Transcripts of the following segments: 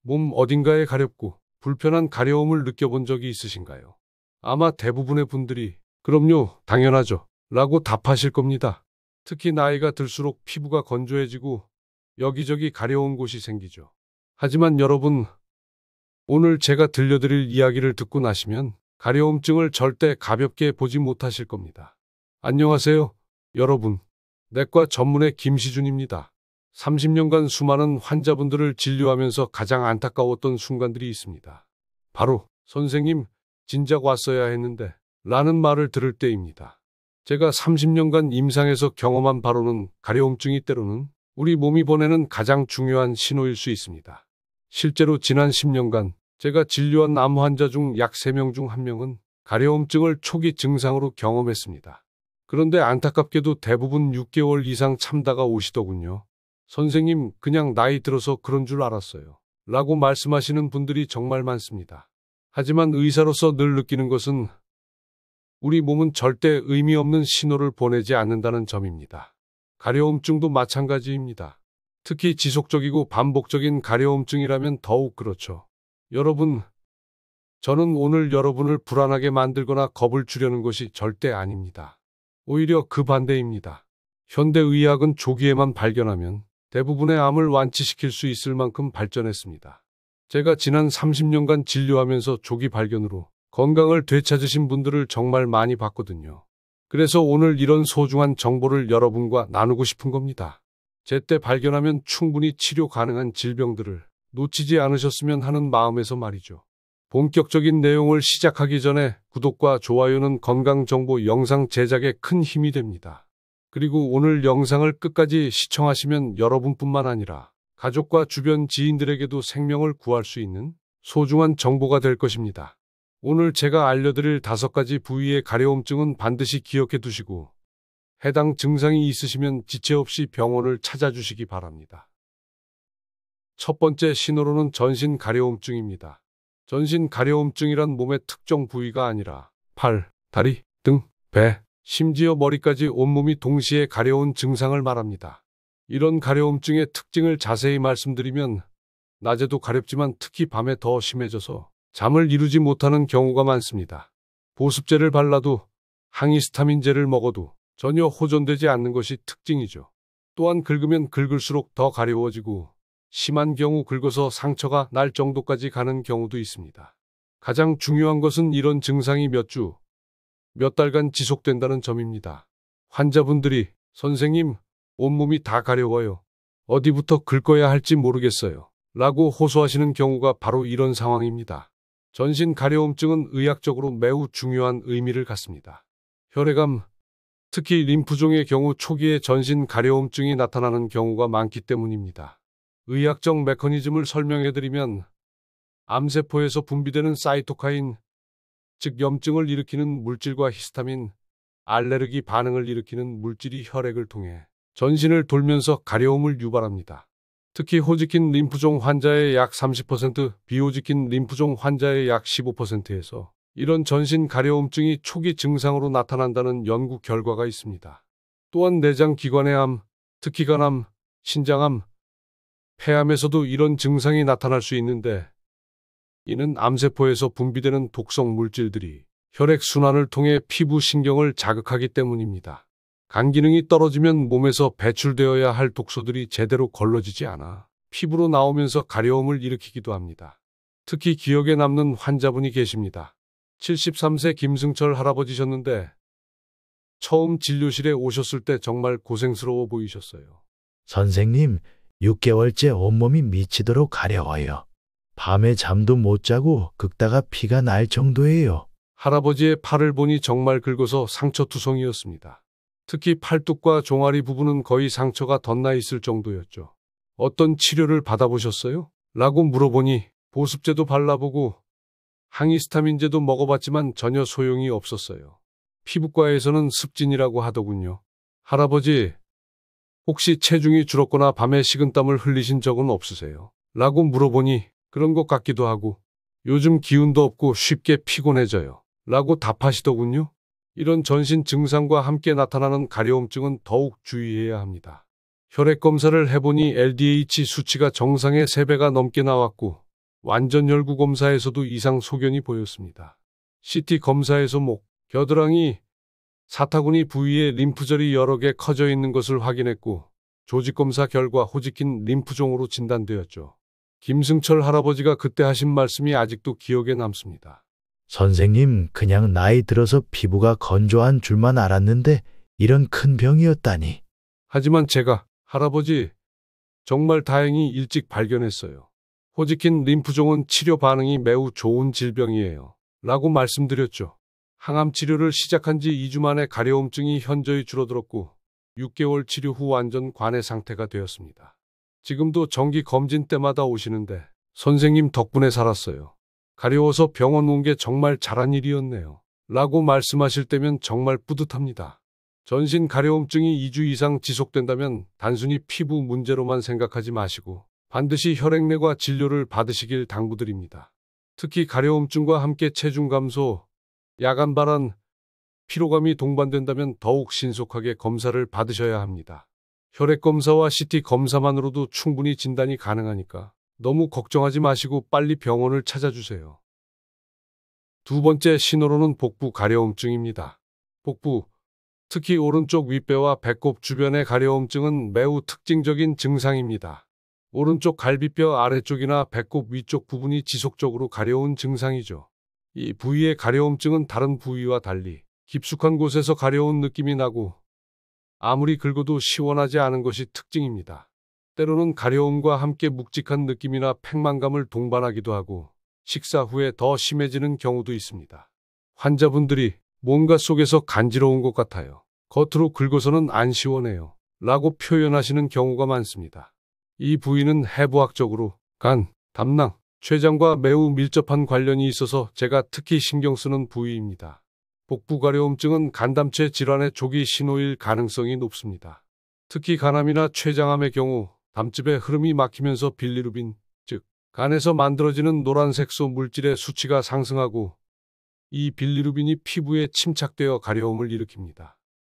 몸 어딘가에 가렵고 불편한 가려움을 느껴본 적이 있으신가요? 아마 대부분의 분들이 그럼요, 당연하죠 라고 답하실 겁니다. 특히 나이가 들수록 피부가 건조해지고 여기저기 가려운 곳이 생기죠. 하지만 여러분, 오늘 제가 들려드릴 이야기를 듣고 나시면 가려움증을 절대 가볍게 보지 못하실 겁니다. 안녕하세요, 여러분. 내과 전문의 김시준입니다. 30년간 수많은 환자분들을 진료하면서 가장 안타까웠던 순간들이 있습니다. 바로 선생님, 진작 왔어야 했는데 라는 말을 들을 때입니다. 제가 30년간 임상에서 경험한 바로는 가려움증이 때로는 우리 몸이 보내는 가장 중요한 신호일 수 있습니다. 실제로 지난 10년간 제가 진료한 암 환자 중 약 3명 중 1명은 가려움증을 초기 증상으로 경험했습니다. 그런데 안타깝게도 대부분 6개월 이상 참다가 오시더군요. 선생님, 그냥 나이 들어서 그런 줄 알았어요 라고 말씀하시는 분들이 정말 많습니다. 하지만 의사로서 늘 느끼는 것은 우리 몸은 절대 의미 없는 신호를 보내지 않는다는 점입니다. 가려움증도 마찬가지입니다. 특히 지속적이고 반복적인 가려움증이라면 더욱 그렇죠. 여러분, 저는 오늘 여러분을 불안하게 만들거나 겁을 주려는 것이 절대 아닙니다. 오히려 그 반대입니다. 현대의학은 조기에만 발견하면 대부분의 암을 완치시킬 수 있을 만큼 발전했습니다. 제가 지난 30년간 진료하면서 조기 발견으로 건강을 되찾으신 분들을 정말 많이 봤거든요. 그래서 오늘 이런 소중한 정보를 여러분과 나누고 싶은 겁니다. 제때 발견하면 충분히 치료 가능한 질병들을 놓치지 않으셨으면 하는 마음에서 말이죠. 본격적인 내용을 시작하기 전에 구독과 좋아요는 건강정보 영상 제작에 큰 힘이 됩니다. 그리고 오늘 영상을 끝까지 시청하시면 여러분뿐만 아니라 가족과 주변 지인들에게도 생명을 구할 수 있는 소중한 정보가 될 것입니다. 오늘 제가 알려드릴 5가지 부위의 가려움증은 반드시 기억해 두시고 해당 증상이 있으시면 지체 없이 병원을 찾아주시기 바랍니다. 첫 번째 신호로는 전신 가려움증입니다. 전신 가려움증이란 몸의 특정 부위가 아니라 팔, 다리, 등, 배, 심지어 머리까지 온몸이 동시에 가려운 증상을 말합니다. 이런 가려움증의 특징을 자세히 말씀드리면 낮에도 가렵지만 특히 밤에 더 심해져서 잠을 이루지 못하는 경우가 많습니다. 보습제를 발라도 항히스타민제를 먹어도 전혀 호전되지 않는 것이 특징이죠. 또한 긁으면 긁을수록 더 가려워지고 심한 경우 긁어서 상처가 날 정도까지 가는 경우도 있습니다. 가장 중요한 것은 이런 증상이 몇 주, 몇 달간 지속된다는 점입니다. 환자분들이 선생님, 온몸이 다 가려워요. 어디부터 긁어야 할지 모르겠어요 라고 호소하시는 경우가 바로 이런 상황입니다. 전신 가려움증은 의학적으로 매우 중요한 의미를 갖습니다. 혈액암, 특히 림프종의 경우 초기에 전신 가려움증이 나타나는 경우가 많기 때문입니다. 의학적 메커니즘을 설명해드리면 암세포에서 분비되는 사이토카인, 즉 염증을 일으키는 물질과 히스타민, 알레르기 반응을 일으키는 물질이 혈액을 통해 전신을 돌면서 가려움을 유발합니다. 특히 호지킨 림프종 환자의 약 30%, 비호지킨 림프종 환자의 약 15%에서 이런 전신 가려움증이 초기 증상으로 나타난다는 연구 결과가 있습니다. 또한 내장 기관의 암, 특히 간암, 신장암, 폐암에서도 이런 증상이 나타날 수 있는데 이는 암세포에서 분비되는 독성 물질들이 혈액순환을 통해 피부 신경을 자극하기 때문입니다. 간 기능이 떨어지면 몸에서 배출되어야 할 독소들이 제대로 걸러지지 않아 피부로 나오면서 가려움을 일으키기도 합니다. 특히 기억에 남는 환자분이 계십니다. 73세 김승철 할아버지셨는데 처음 진료실에 오셨을 때 정말 고생스러워 보이셨어요. 선생님, 6개월째 온몸이 미치도록 가려워요. 밤에 잠도 못 자고 긁다가 피가 날 정도예요. 할아버지의 팔을 보니 정말 긁어서 상처투성이었습니다. 특히 팔뚝과 종아리 부분은 거의 상처가 덧나 있을 정도였죠. 어떤 치료를 받아보셨어요? 라고 물어보니 보습제도 발라보고 항히스타민제도 먹어봤지만 전혀 소용이 없었어요. 피부과에서는 습진이라고 하더군요. 할아버지, 혹시 체중이 줄었거나 밤에 식은땀을 흘리신 적은 없으세요? 라고 물어보니 그런 것 같기도 하고 요즘 기운도 없고 쉽게 피곤해져요 라고 답하시더군요. 이런 전신 증상과 함께 나타나는 가려움증은 더욱 주의해야 합니다. 혈액 검사를 해보니 LDH 수치가 정상의 3배가 넘게 나왔고 완전 혈구 검사에서도 이상 소견이 보였습니다. CT 검사에서 목, 겨드랑이, 사타구니 부위에 림프절이 여러 개 커져 있는 것을 확인했고 조직검사 결과 호지킨 림프종으로 진단되었죠. 김승철 할아버지가 그때 하신 말씀이 아직도 기억에 남습니다. 선생님, 그냥 나이 들어서 피부가 건조한 줄만 알았는데 이런 큰 병이었다니. 하지만 제가 할아버지 정말 다행히 일찍 발견했어요. 호지킨 림프종은 치료 반응이 매우 좋은 질병이에요. 라고 말씀드렸죠. 항암 치료를 시작한 지 2주 만에 가려움증이 현저히 줄어들었고 6개월 치료 후 완전 관해 상태가 되었습니다. 지금도 정기 검진 때마다 오시는데 선생님 덕분에 살았어요. 가려워서 병원 온 게 정말 잘한 일이었네요. 라고 말씀하실 때면 정말 뿌듯합니다. 전신 가려움증이 2주 이상 지속된다면 단순히 피부 문제로만 생각하지 마시고 반드시 혈액내과 진료를 받으시길 당부드립니다. 특히 가려움증과 함께 체중 감소, 야간 발한, 피로감이 동반된다면 더욱 신속하게 검사를 받으셔야 합니다. 혈액 검사와 CT 검사만으로도 충분히 진단이 가능하니까 너무 걱정하지 마시고 빨리 병원을 찾아주세요. 두 번째 신호로는 복부 가려움증입니다. 복부, 특히 오른쪽 윗배와 배꼽 주변의 가려움증은 매우 특징적인 증상입니다. 오른쪽 갈비뼈 아래쪽이나 배꼽 위쪽 부분이 지속적으로 가려운 증상이죠. 이 부위의 가려움증은 다른 부위와 달리 깊숙한 곳에서 가려운 느낌이 나고 아무리 긁어도 시원하지 않은 것이 특징입니다. 때로는 가려움과 함께 묵직한 느낌이나 팽만감을 동반하기도 하고 식사 후에 더 심해지는 경우도 있습니다. 환자분들이 뭔가 속에서 간지러운 것 같아요. 겉으로 긁어서는 안 시원해요. 라고 표현하시는 경우가 많습니다. 이 부위는 해부학적으로 간, 담낭, 췌장과 매우 밀접한 관련이 있어서 제가 특히 신경 쓰는 부위입니다. 복부 가려움증은 간담체 질환의 조기 신호일 가능성이 높습니다. 특히 간암이나 췌장암의 경우 담즙의 흐름이 막히면서 빌리루빈, 즉 간에서 만들어지는 노란색소 물질의 수치가 상승하고 이 빌리루빈이 피부에 침착되어 가려움을 일으킵니다.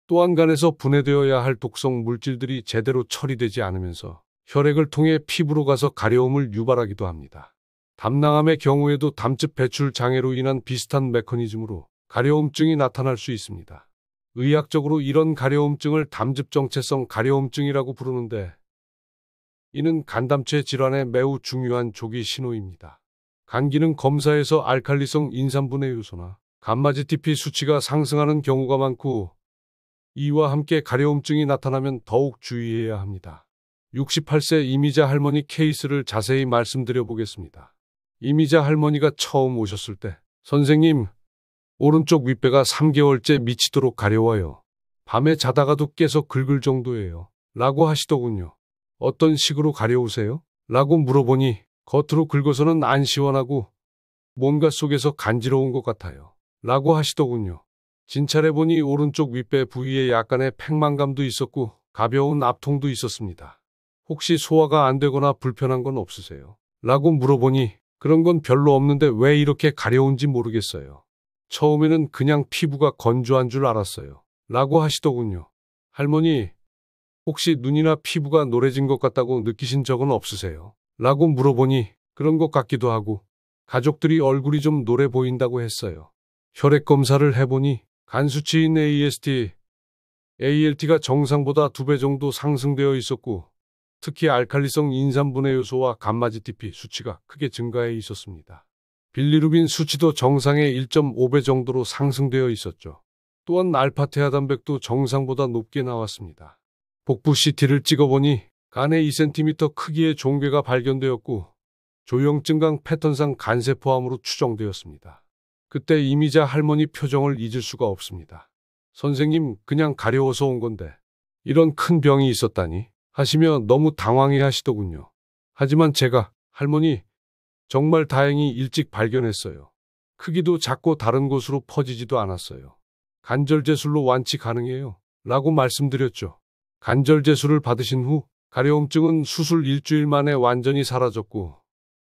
또한 간에서 분해되어야 할 독성 물질들이 제대로 처리되지 않으면서 혈액을 통해 피부로 가서 가려움을 유발하기도 합니다. 담낭암의 경우에도 담즙 배출 장애로 인한 비슷한 메커니즘으로 가려움증이 나타날 수 있습니다. 의학적으로 이런 가려움증을 담즙정체성 가려움증이라고 부르는데 이는 간담체 질환의 매우 중요한 조기 신호입니다. 간기능 검사에서 알칼리성 인산분해 요소나 감마지TP 수치가 상승하는 경우가 많고 이와 함께 가려움증이 나타나면 더욱 주의해야 합니다. 68세 이미자 할머니 케이스를 자세히 말씀드려 보겠습니다. 이미자 할머니가 처음 오셨을 때 선생님, 오른쪽 윗배가 3개월째 미치도록 가려워요. 밤에 자다가도 깨서 긁을 정도예요. 라고 하시더군요. 어떤 식으로 가려우세요? 라고 물어보니 겉으로 긁어서는 안 시원하고 뭔가 속에서 간지러운 것 같아요. 라고 하시더군요. 진찰해보니 오른쪽 윗배 부위에 약간의 팽만감도 있었고 가벼운 압통도 있었습니다. 혹시 소화가 안 되거나 불편한 건 없으세요? 라고 물어보니 그런 건 별로 없는데 왜 이렇게 가려운지 모르겠어요. 처음에는 그냥 피부가 건조한 줄 알았어요. 라고 하시더군요. 할머니, 혹시 눈이나 피부가 노래진 것 같다고 느끼신 적은 없으세요? 라고 물어보니 그런 것 같기도 하고 가족들이 얼굴이 좀 노래 보인다고 했어요. 혈액 검사를 해보니 간 수치인 AST, ALT가 정상보다 2배 정도 상승되어 있었고 특히 알칼리성 인산분해 요소와 감마지TP 수치가 크게 증가해 있었습니다. 빌리루빈 수치도 정상의 1.5배 정도로 상승되어 있었죠. 또한 알파테아 단백도 정상보다 높게 나왔습니다. 복부 CT를 찍어보니 간에 2cm 크기의 종괴가 발견되었고 조형증강 패턴상 간세포암으로 추정되었습니다. 그때 이미자 할머니 표정을 잊을 수가 없습니다. 선생님, 그냥 가려워서 온 건데 이런 큰 병이 있었다니 하시며 너무 당황해 하시더군요. 하지만 제가 할머니, 정말 다행히 일찍 발견했어요. 크기도 작고 다른 곳으로 퍼지지도 않았어요. 간절제술로 완치 가능해요. 라고 말씀드렸죠. 간절제술을 받으신 후 가려움증은 수술 일주일 만에 완전히 사라졌고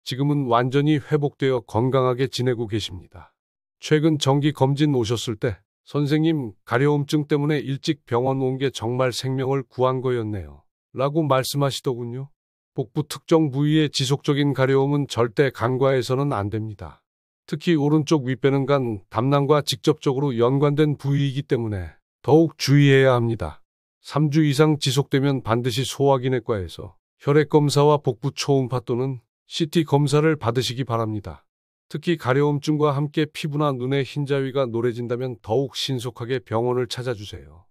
지금은 완전히 회복되어 건강하게 지내고 계십니다. 최근 정기 검진 오셨을 때 선생님, 가려움증 때문에 일찍 병원 온 게 정말 생명을 구한 거였네요. 라고 말씀하시더군요. 복부 특정 부위의 지속적인 가려움은 절대 간과해서는 안 됩니다. 특히 오른쪽 윗배는 간 담낭과 직접적으로 연관된 부위이기 때문에 더욱 주의해야 합니다. 3주 이상 지속되면 반드시 소화기내과에서 혈액검사와 복부 초음파 또는 CT 검사를 받으시기 바랍니다. 특히 가려움증과 함께 피부나 눈의 흰자위가 노래진다면 더욱 신속하게 병원을 찾아주세요.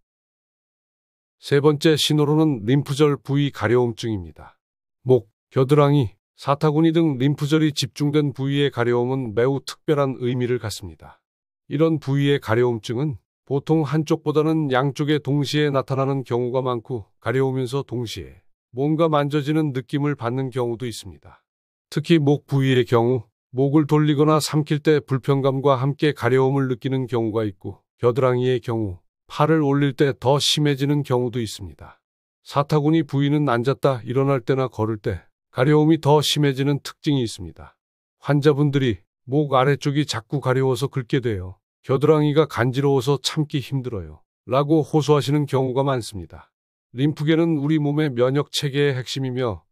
세 번째 신호로는 림프절 부위 가려움증입니다. 목, 겨드랑이, 사타구니 등 림프절이 집중된 부위의 가려움은 매우 특별한 의미를 갖습니다. 이런 부위의 가려움증은 보통 한쪽보다는 양쪽에 동시에 나타나는 경우가 많고 가려우면서 동시에 뭔가 만져지는 느낌을 받는 경우도 있습니다. 특히 목 부위의 경우 목을 돌리거나 삼킬 때 불편감과 함께 가려움을 느끼는 경우가 있고 겨드랑이의 경우 팔을 올릴 때 더 심해지는 경우도 있습니다. 사타구니 부위는 앉았다 일어날 때나 걸을 때 가려움이 더 심해지는 특징이 있습니다. 환자분들이 목 아래쪽이 자꾸 가려워서 긁게 돼요. 겨드랑이가 간지러워서 참기 힘들어요. 라고 호소하시는 경우가 많습니다. 림프계는 우리 몸의 면역 체계의 핵심이며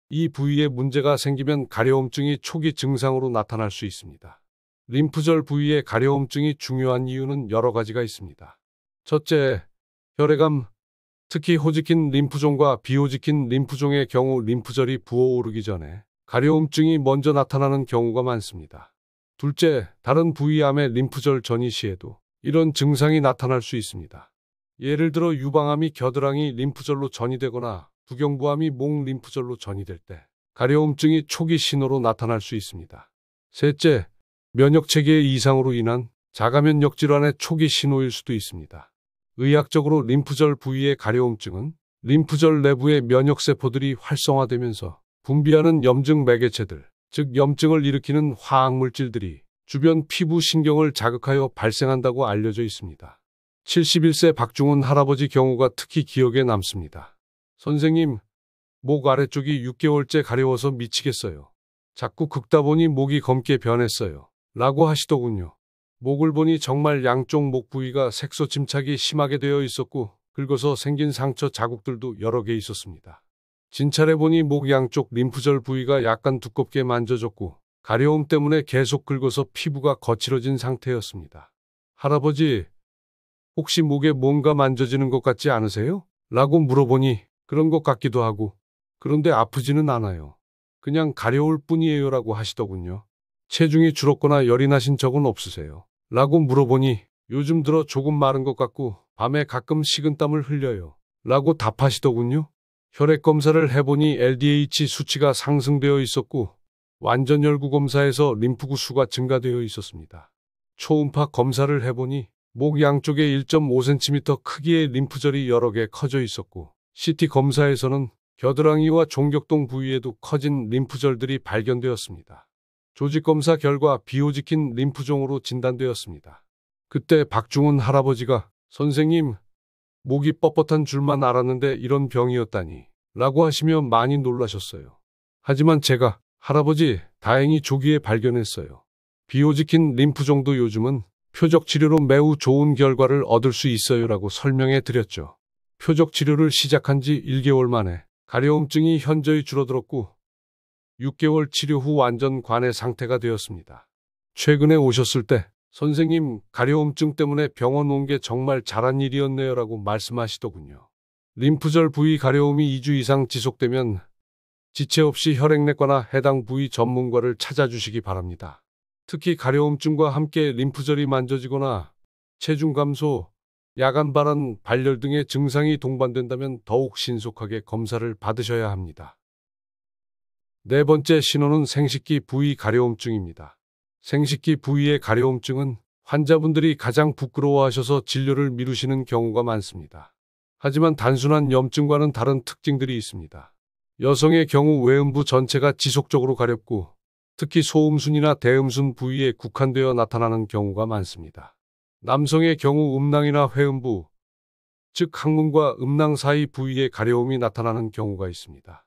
이 부위에 문제가 생기면 가려움증이 초기 증상으로 나타날 수 있습니다. 림프절 부위의 가려움증이 중요한 이유는 여러 가지가 있습니다. 첫째, 혈액암, 특히 호지킨 림프종과 비호지킨 림프종의 경우 림프절이 부어오르기 전에 가려움증이 먼저 나타나는 경우가 많습니다. 둘째, 다른 부위암의 림프절 전이 시에도 이런 증상이 나타날 수 있습니다. 예를 들어 유방암이 겨드랑이 림프절로 전이되거나 부경부암이 목 림프절로 전이될 때 가려움증이 초기 신호로 나타날 수 있습니다. 셋째, 면역체계의 이상으로 인한 자가면역 질환의 초기 신호일 수도 있습니다. 의학적으로 림프절 부위의 가려움증은 림프절 내부의 면역세포들이 활성화되면서 분비하는 염증 매개체들, 즉 염증을 일으키는 화학물질들이 주변 피부 신경을 자극하여 발생한다고 알려져 있습니다. 71세 박중훈 할아버지 경우가 특히 기억에 남습니다. 선생님, 목 아래쪽이 6개월째 가려워서 미치겠어요. 자꾸 긁다 보니 목이 검게 변했어요. 라고 하시더군요. 목을 보니 정말 양쪽 목 부위가 색소 침착이 심하게 되어 있었고 긁어서 생긴 상처 자국들도 여러 개 있었습니다. 진찰해 보니 목 양쪽 림프절 부위가 약간 두껍게 만져졌고 가려움 때문에 계속 긁어서 피부가 거칠어진 상태였습니다. 할아버지, 혹시 목에 뭔가 만져지는 것 같지 않으세요? 라고 물어보니 그런 것 같기도 하고 그런데 아프지는 않아요. 그냥 가려울 뿐이에요 라고 하시더군요. 체중이 줄었거나 열이 나신 적은 없으세요? 라고 물어보니 요즘 들어 조금 마른 것 같고 밤에 가끔 식은땀을 흘려요. 라고 답하시더군요. 혈액 검사를 해보니 LDH 수치가 상승되어 있었고 완전열구 검사에서 림프구 수가 증가되어 있었습니다. 초음파 검사를 해보니 목 양쪽에 1.5cm 크기의 림프절이 여러 개 커져 있었고 CT 검사에서는 겨드랑이와 종격동 부위에도 커진 림프절들이 발견되었습니다. 조직검사 결과 비호지킨 림프종으로 진단되었습니다. 그때 박중훈 할아버지가 선생님, 목이 뻣뻣한 줄만 알았는데 이런 병이었다니 라고 하시며 많이 놀라셨어요. 하지만 제가 할아버지 다행히 조기에 발견했어요. 비호지킨 림프종도 요즘은 표적 치료로 매우 좋은 결과를 얻을 수 있어요 라고 설명해 드렸죠. 표적 치료를 시작한 지 1개월 만에 가려움증이 현저히 줄어들었고 6개월 치료 후 완전 관해 상태가 되었습니다. 최근에 오셨을 때 선생님 가려움증 때문에 병원 온 게 정말 잘한 일이었네요 라고 말씀하시더군요. 림프절 부위 가려움이 2주 이상 지속되면 지체 없이 혈액내과나 해당 부위 전문가를 찾아주시기 바랍니다. 특히 가려움증과 함께 림프절이 만져지거나 체중 감소, 야간 발한, 발열 등의 증상이 동반된다면 더욱 신속하게 검사를 받으셔야 합니다. 네 번째 신호는 생식기 부위 가려움증입니다. 생식기 부위의 가려움증은 환자분들이 가장 부끄러워하셔서 진료를 미루시는 경우가 많습니다. 하지만 단순한 염증과는 다른 특징들이 있습니다. 여성의 경우 외음부 전체가 지속적으로 가렵고 특히 소음순이나 대음순 부위에 국한되어 나타나는 경우가 많습니다. 남성의 경우 음낭이나 회음부, 즉 항문과 음낭 사이 부위에 가려움이 나타나는 경우가 있습니다.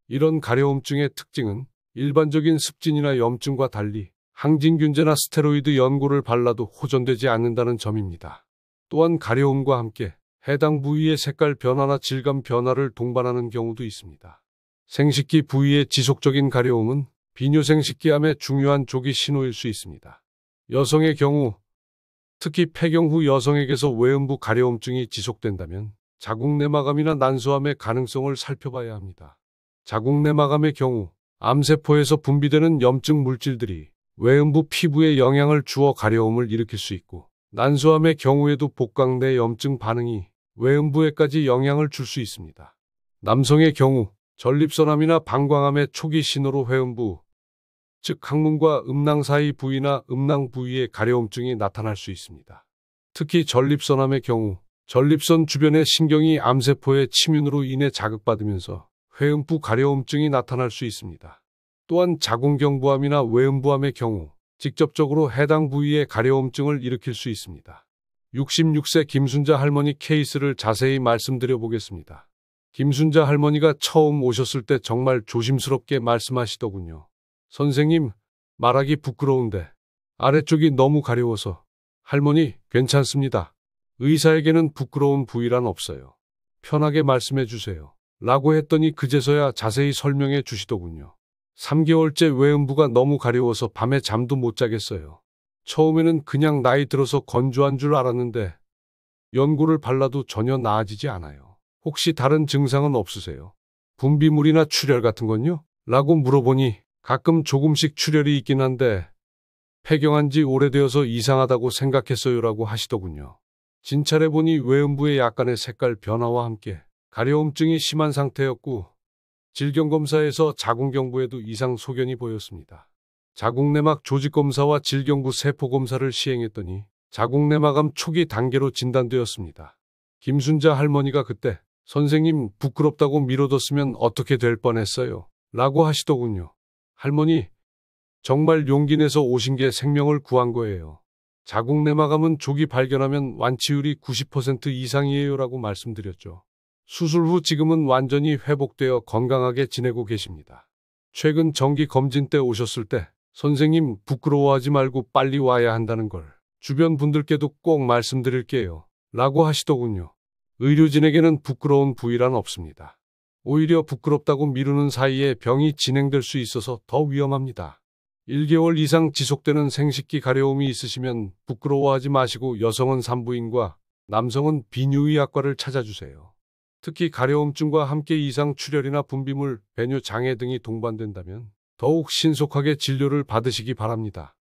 이런 가려움증의 특징은 일반적인 습진이나 염증과 달리 항진균제나 스테로이드 연고를 발라도 호전되지 않는다는 점입니다. 또한 가려움과 함께 해당 부위의 색깔 변화나 질감 변화를 동반하는 경우도 있습니다. 생식기 부위의 지속적인 가려움은 비뇨생식기암의 중요한 조기 신호일 수 있습니다. 여성의 경우, 특히 폐경 후 여성에게서 외음부 가려움증이 지속된다면 자궁내막암이나 난소암의 가능성을 살펴봐야 합니다. 자궁내막암의 경우 암세포에서 분비되는 염증 물질들이 외음부 피부에 영향을 주어 가려움을 일으킬 수 있고, 난소암의 경우에도 복강 내 염증 반응이 외음부에까지 영향을 줄 수 있습니다. 남성의 경우 전립선암이나 방광암의 초기 신호로 회음부, 즉 항문과 음낭 사이 부위나 음낭 부위에 가려움증이 나타날 수 있습니다. 특히 전립선암의 경우 전립선 주변의 신경이 암세포의 침윤으로 인해 자극받으면서 회음부 가려움증이 나타날 수 있습니다. 또한 자궁경부암이나 외음부암의 경우 직접적으로 해당 부위에 가려움증을 일으킬 수 있습니다. 66세 김순자 할머니 케이스를 자세히 말씀드려 보겠습니다. 김순자 할머니가 처음 오셨을 때 정말 조심스럽게 말씀하시더군요. 선생님, 말하기 부끄러운데 아래쪽이 너무 가려워서. 할머니, 괜찮습니다. 의사에게는 부끄러운 부위란 없어요. 편하게 말씀해 주세요. 라고 했더니 그제서야 자세히 설명해 주시더군요. 3개월째 외음부가 너무 가려워서 밤에 잠도 못 자겠어요. 처음에는 그냥 나이 들어서 건조한 줄 알았는데 연고를 발라도 전혀 나아지지 않아요. 혹시 다른 증상은 없으세요? 분비물이나 출혈 같은 건요? 라고 물어보니 가끔 조금씩 출혈이 있긴 한데 폐경한 지 오래되어서 이상하다고 생각했어요 라고 하시더군요. 진찰해 보니 외음부의 약간의 색깔 변화와 함께 가려움증이 심한 상태였고, 질경검사에서 자궁경부에도 이상 소견이 보였습니다. 자궁내막 조직검사와 질경부 세포검사를 시행했더니 자궁내막암 초기 단계로 진단되었습니다. 김순자 할머니가 그때 선생님 부끄럽다고 미뤄뒀으면 어떻게 될 뻔했어요? 라고 하시더군요. 할머니, 정말 용기 내서 오신 게 생명을 구한 거예요. 자궁내막암은 조기 발견하면 완치율이 90% 이상이에요 라고 말씀드렸죠. 수술 후 지금은 완전히 회복되어 건강하게 지내고 계십니다. 최근 정기 검진 때 오셨을 때 선생님 부끄러워하지 말고 빨리 와야 한다는 걸 주변 분들께도 꼭 말씀드릴게요. 라고 하시더군요. 의료진에게는 부끄러운 부위란 없습니다. 오히려 부끄럽다고 미루는 사이에 병이 진행될 수 있어서 더 위험합니다. 1개월 이상 지속되는 생식기 가려움이 있으시면 부끄러워하지 마시고 여성은 산부인과, 남성은 비뇨의학과를 찾아주세요. 특히 가려움증과 함께 이상 출혈이나 분비물, 배뇨 장애 등이 동반된다면 더욱 신속하게 진료를 받으시기 바랍니다.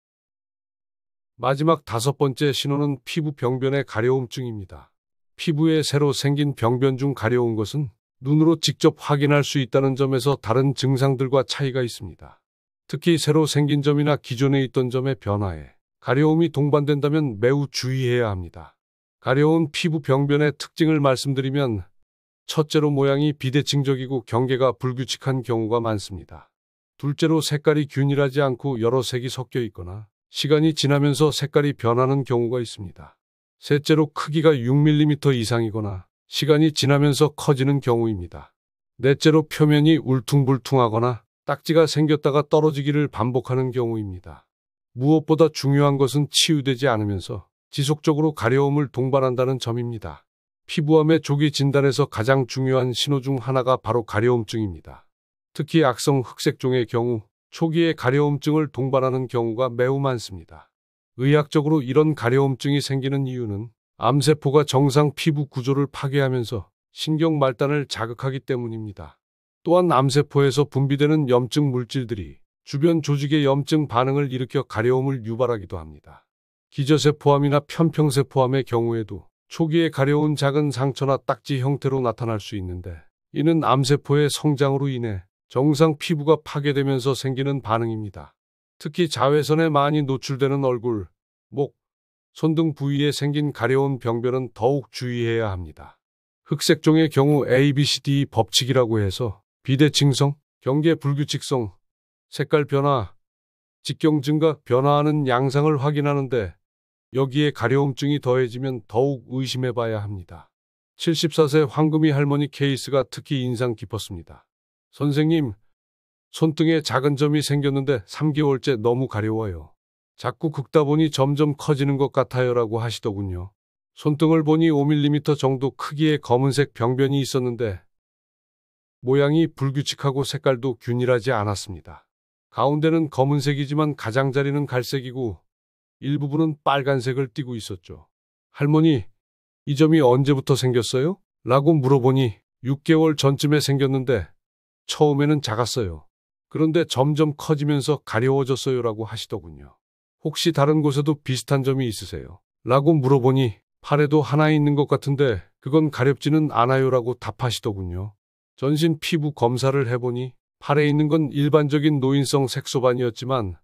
마지막 5번째 신호는 피부 병변의 가려움증입니다. 피부에 새로 생긴 병변 중 가려운 것은 눈으로 직접 확인할 수 있다는 점에서 다른 증상들과 차이가 있습니다. 특히 새로 생긴 점이나 기존에 있던 점의 변화에 가려움이 동반된다면 매우 주의해야 합니다. 가려운 피부 병변의 특징을 말씀드리면, 첫째로 모양이 비대칭적이고 경계가 불규칙한 경우가 많습니다. 둘째로 색깔이 균일하지 않고 여러 색이 섞여 있거나 시간이 지나면서 색깔이 변하는 경우가 있습니다. 셋째로 크기가 6mm 이상이거나 시간이 지나면서 커지는 경우입니다. 넷째로 표면이 울퉁불퉁하거나 딱지가 생겼다가 떨어지기를 반복하는 경우입니다. 무엇보다 중요한 것은 치유되지 않으면서 지속적으로 가려움을 동반한다는 점입니다. 피부암의 조기 진단에서 가장 중요한 신호 중 하나가 바로 가려움증입니다. 특히 악성 흑색종의 경우 초기에 가려움증을 동반하는 경우가 매우 많습니다. 의학적으로 이런 가려움증이 생기는 이유는 암세포가 정상 피부 구조를 파괴하면서 신경 말단을 자극하기 때문입니다. 또한 암세포에서 분비되는 염증 물질들이 주변 조직의 염증 반응을 일으켜 가려움을 유발하기도 합니다. 기저세포암이나 편평세포암의 경우에도 초기에 가려운 작은 상처나 딱지 형태로 나타날 수 있는데, 이는 암세포의 성장으로 인해 정상 피부가 파괴되면서 생기는 반응입니다. 특히 자외선에 많이 노출되는 얼굴, 목, 손 등 부위에 생긴 가려운 병변은 더욱 주의해야 합니다. 흑색종의 경우 ABCD 법칙이라고 해서 비대칭성, 경계 불규칙성, 색깔 변화, 직경 증가, 변화하는 양상을 확인하는데, 여기에 가려움증이 더해지면 더욱 의심해봐야 합니다. 74세 황금이 할머니 케이스가 특히 인상 깊었습니다. 선생님, 손등에 작은 점이 생겼는데 3개월째 너무 가려워요. 자꾸 긁다 보니 점점 커지는 것 같아요 라고 하시더군요. 손등을 보니 5mm 정도 크기의 검은색 병변이 있었는데 모양이 불규칙하고 색깔도 균일하지 않았습니다. 가운데는 검은색이지만 가장자리는 갈색이고 일부분은 빨간색을 띠고 있었죠. 할머니, 이 점이 언제부터 생겼어요? 라고 물어보니 6개월 전쯤에 생겼는데 처음에는 작았어요. 그런데 점점 커지면서 가려워졌어요 라고 하시더군요. 혹시 다른 곳에도 비슷한 점이 있으세요? 라고 물어보니 팔에도 하나 있는 것 같은데 그건 가렵지는 않아요 라고 답하시더군요. 전신 피부 검사를 해보니 팔에 있는 건 일반적인 노인성 색소반이었지만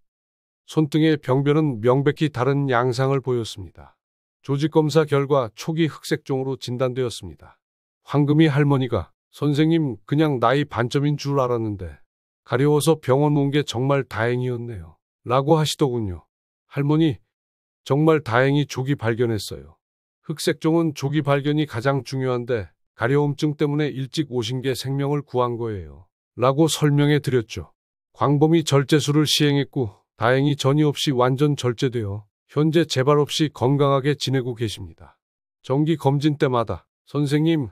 손등의 병변은 명백히 다른 양상을 보였습니다. 조직검사 결과 초기 흑색종으로 진단되었습니다. 황금이 할머니가 선생님 그냥 나이 반점인 줄 알았는데 가려워서 병원 온 게 정말 다행이었네요. 라고 하시더군요. 할머니, 정말 다행히 조기 발견했어요. 흑색종은 조기 발견이 가장 중요한데 가려움증 때문에 일찍 오신 게 생명을 구한 거예요. 라고 설명해 드렸죠. 광범위 절제술을 시행했고 다행히 전이 없이 완전 절제되어 현재 재발 없이 건강하게 지내고 계십니다. 정기 검진 때마다 선생님,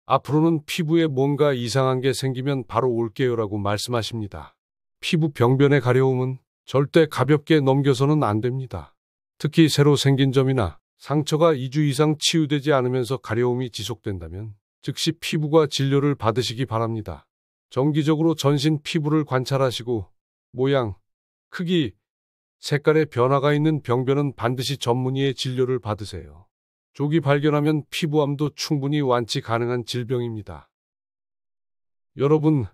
앞으로는 피부에 뭔가 이상한 게 생기면 바로 올게요 라고 말씀하십니다. 피부 병변의 가려움은 절대 가볍게 넘겨서는 안 됩니다. 특히 새로 생긴 점이나 상처가 2주 이상 치유되지 않으면서 가려움이 지속된다면 즉시 피부과 진료를 받으시기 바랍니다. 정기적으로 전신 피부를 관찰하시고 모양, 크기, 색깔의 변화가 있는 병변은 반드시 전문의의 진료를 받으세요. 조기 발견하면 피부암도 충분히 완치 가능한 질병입니다. 여러분,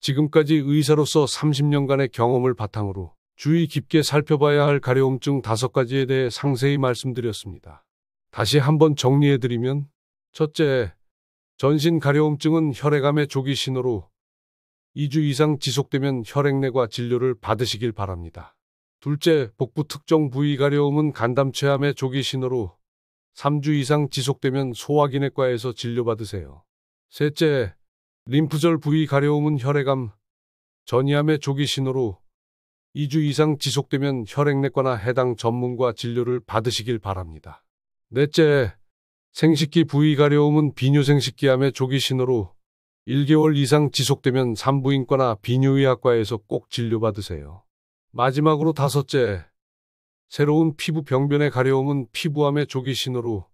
지금까지 의사로서 30년간의 경험을 바탕으로 주의 깊게 살펴봐야 할 가려움증 5가지에 대해 상세히 말씀드렸습니다. 다시 한번 정리해드리면, 첫째, 전신 가려움증은 혈액암의 조기 신호로 2주 이상 지속되면 혈액내과 진료를 받으시길 바랍니다. 둘째, 복부 특정 부위 가려움은 간담체암의 조기 신호로 3주 이상 지속되면 소화기내과에서 진료받으세요. 셋째, 림프절 부위 가려움은 혈액암, 전이암의 조기 신호로 2주 이상 지속되면 혈액내과나 해당 전문가 진료를 받으시길 바랍니다. 넷째, 생식기 부위 가려움은 비뇨생식기암의 조기 신호로 1개월 이상 지속되면 산부인과나 비뇨의학과에서 꼭 진료받으세요. 마지막으로 다섯째, 새로운 피부 병변의 가려움은 피부암의 조기 신호로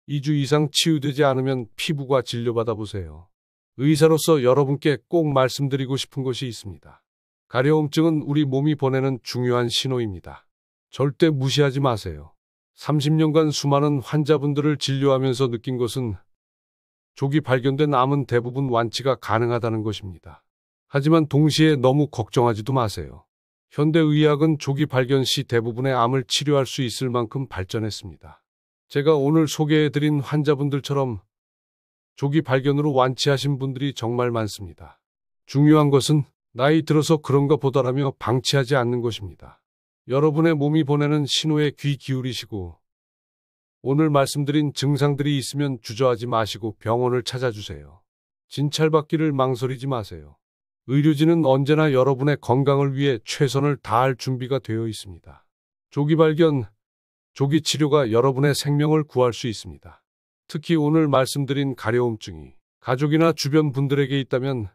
2주 이상 치유되지 않으면 피부과 진료받아 보세요. 의사로서 여러분께 꼭 말씀드리고 싶은 것이 있습니다. 가려움증은 우리 몸이 보내는 중요한 신호입니다. 절대 무시하지 마세요. 30년간 수많은 환자분들을 진료하면서 느낀 것은 조기 발견된 암은 대부분 완치가 가능하다는 것입니다. 하지만 동시에 너무 걱정하지도 마세요. 현대의학은 조기 발견 시 대부분의 암을 치료할 수 있을 만큼 발전했습니다. 제가 오늘 소개해드린 환자분들처럼 조기 발견으로 완치하신 분들이 정말 많습니다. 중요한 것은 나이 들어서 그런가 보다라며 방치하지 않는 것입니다. 여러분의 몸이 보내는 신호에 귀 기울이시고 오늘 말씀드린 증상들이 있으면 주저하지 마시고 병원을 찾아주세요. 진찰받기를 망설이지 마세요. 의료진은 언제나 여러분의 건강을 위해 최선을 다할 준비가 되어 있습니다. 조기 발견, 조기 치료가 여러분의 생명을 구할 수 있습니다. 특히 오늘 말씀드린 가려움증이 가족이나 주변 분들에게 있다면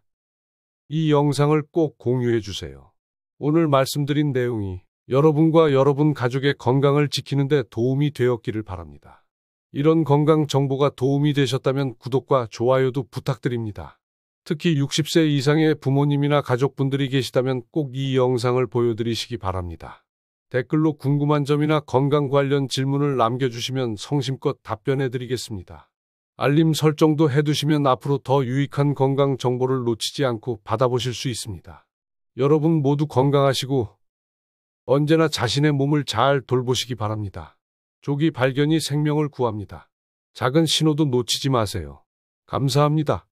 이 영상을 꼭 공유해 주세요. 오늘 말씀드린 내용이 여러분과 여러분 가족의 건강을 지키는 데 도움이 되었기를 바랍니다. 이런 건강 정보가 도움이 되셨다면 구독과 좋아요도 부탁드립니다. 특히 60세 이상의 부모님이나 가족분들이 계시다면 꼭 이 영상을 보여드리시기 바랍니다. 댓글로 궁금한 점이나 건강 관련 질문을 남겨주시면 성심껏 답변해드리겠습니다. 알림 설정도 해두시면 앞으로 더 유익한 건강 정보를 놓치지 않고 받아보실 수 있습니다. 여러분 모두 건강하시고 언제나 자신의 몸을 잘 돌보시기 바랍니다. 조기 발견이 생명을 구합니다. 작은 신호도 놓치지 마세요. 감사합니다.